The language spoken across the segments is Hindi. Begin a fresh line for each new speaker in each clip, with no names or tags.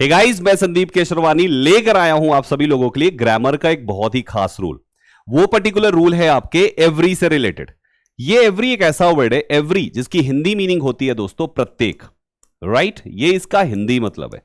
हे गाइस, मैं संदीप केशरवानी लेकर आया हूं आप सभी लोगों के लिए ग्रामर का एक बहुत ही खास रूल। वो पर्टिकुलर रूल है आपके एवरी से रिलेटेड। ये एवरी एक ऐसा वर्ड है, एवरी, जिसकी हिंदी मीनिंग होती है दोस्तों प्रत्येक, राइट? ये इसका हिंदी मतलब है।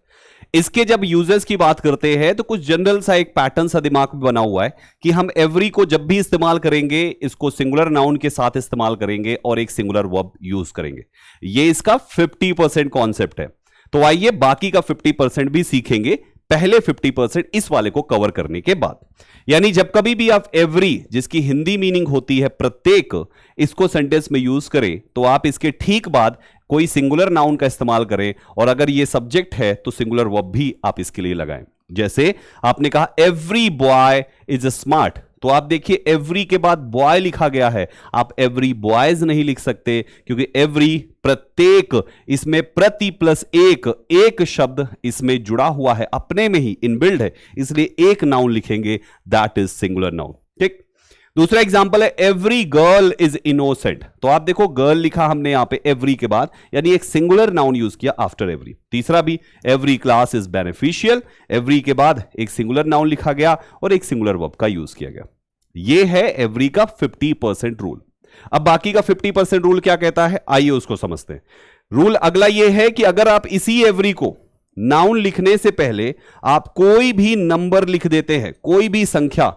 इसके जब यूजर्स की बात करते हैं तो कुछ जनरल सा एक पैटर्न सा दिमाग में बना हुआ है कि हम एवरी को जब भी इस्तेमाल करेंगे इसको सिंगुलर नाउन के साथ इस्तेमाल करेंगे और एक सिंगुलर वर्ब यूज करेंगे। ये इसका 50% कॉन्सेप्ट है। तो आइए बाकी का 50% भी सीखेंगे पहले 50% इस वाले को कवर करने के बाद। यानी जब कभी भी आप एवरी, जिसकी हिंदी मीनिंग होती है प्रत्येक, इसको सेंटेंस में यूज करें तो आप इसके ठीक बाद कोई सिंगुलर नाउन का इस्तेमाल करें, और अगर ये सब्जेक्ट है तो सिंगुलर वर्ब भी आप इसके लिए लगाएं। जैसे आपने कहा एवरी बॉय इज स्मार्ट, तो आप देखिए एवरी के बाद बॉय लिखा गया है, आप एवरी बॉयज नहीं लिख सकते क्योंकि एवरी प्रत्येक, इसमें प्रति प्लस एक शब्द इसमें जुड़ा हुआ है, अपने में ही इनबिल्ड है, इसलिए एक नाउन लिखेंगे, दैट इज सिंगुलर नाउन। ठीक। दूसरा एग्जांपल है एवरी गर्ल इज इनोसेंट, तो आप देखो गर्ल लिखा हमने यहां पे एवरी के बाद, यानी एक सिंगुलर नाउन यूज किया आफ्टर एवरी। तीसरा भी every class is beneficial, every के बाद एक सिंगुलर नाउन लिखा गया और एक सिंगुलर वर्ब का यूज किया गया। यह है एवरी का 50% रूल। अब बाकी का 50% रूल क्या कहता है, आइए उसको समझते हैं। रूल अगला यह है कि अगर आप इसी एवरी को नाउन लिखने से पहले आप कोई भी नंबर लिख देते हैं, कोई भी संख्या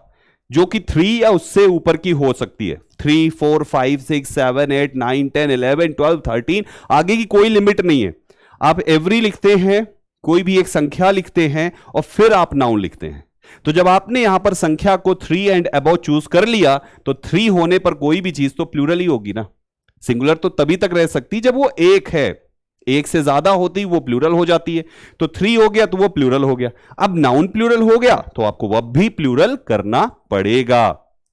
जो कि 3 या उससे ऊपर की हो सकती है, 3, 4, 5, 6, 7, 8, 9, 10, 11, 12, 13, आगे की कोई लिमिट नहीं है। आप एवरी लिखते हैं, कोई भी एक संख्या लिखते हैं और फिर आप नाउन लिखते हैं। तो जब आपने यहां पर संख्या को 3 एंड अबव चूज कर लिया तो 3 होने पर कोई भी चीज तो प्लूरल ही होगी ना। सिंगुलर तो तभी तक रह सकती जब वो एक है, एक से ज्यादा होती वो प्लूरल हो जाती है। तो 3 हो गया तो वो प्लूरल हो गया। अब नाउन प्लूरल हो गया तो आपको वह भी प्लूरल करना पड़ेगा।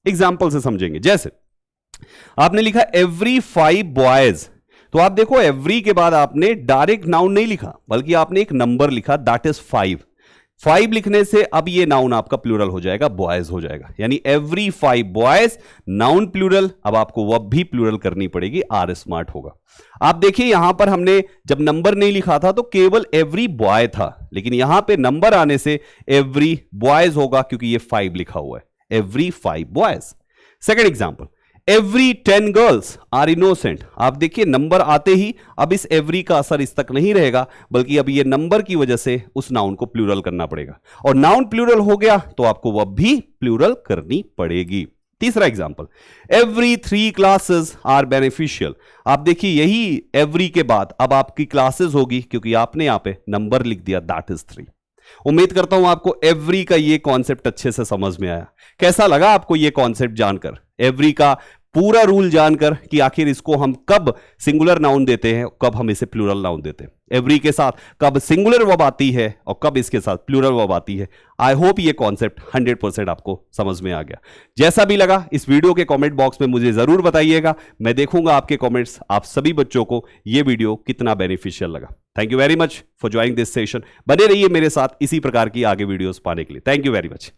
एग्जाम्पल से समझेंगे। जैसे आपने लिखा एवरी 5 बॉयज, तो आप देखो एवरी के बाद आपने डायरेक्ट नाउन नहीं लिखा बल्कि आपने एक नंबर लिखा, दैट इज 5। 5 लिखने से अब ये नाउन आपका प्लूरल हो जाएगा, बॉयज हो जाएगा, यानी एवरी 5 बॉयज नाउन प्लूरल। अब आपको वह भी प्लूरल करनी पड़ेगी, आर स्मार्ट होगा। आप देखिए यहां पर हमने जब नंबर नहीं लिखा था तो केवल एवरी बॉय था, लेकिन यहां पे नंबर आने से एवरी बॉयज होगा क्योंकि ये 5 लिखा हुआ है, every 5 boys. Second example, every 10 girls are innocent. आप देखिए नंबर आते ही अब इस एवरी का असर इस तक नहीं रहेगा, बल्कि अब ये नंबर की वजह से उस नाउन को प्लूरल करना पड़ेगा, और नाउन प्लूरल हो गया तो आपको वह भी प्लूरल करनी पड़ेगी। तीसरा example, every 3 classes are beneficial. आप देखिए यही एवरी के बाद अब आपकी क्लासेस होगी क्योंकि आपने यहां पे नंबर लिख दिया, दैट इज 3। उम्मीद करता हूं आपको एवरी का ये कॉन्सेप्ट अच्छे से समझ में आया। कैसा लगा आपको ये कॉन्सेप्ट जानकर, एवरी का पूरा रूल जानकर कि आखिर इसको हम कब सिंगुलर नाउन देते हैं, कब हम इसे प्लूरल नाउन देते हैं, एवरी के साथ कब सिंगुलर वर्ब आती है और कब इसके साथ प्लूरल वर्ब आती है। आई होप ये कॉन्सेप्ट 100% आपको समझ में आ गया। जैसा भी लगा इस वीडियो के कमेंट बॉक्स में मुझे जरूर बताइएगा, मैं देखूंगा आपके कमेंट्स, आप सभी बच्चों को ये वीडियो कितना बेनिफिशियल लगा। Thank you very much for joining this session. बने रहिए मेरे साथ इसी प्रकार की आगे वीडियोस पाने के लिए। Thank you very much.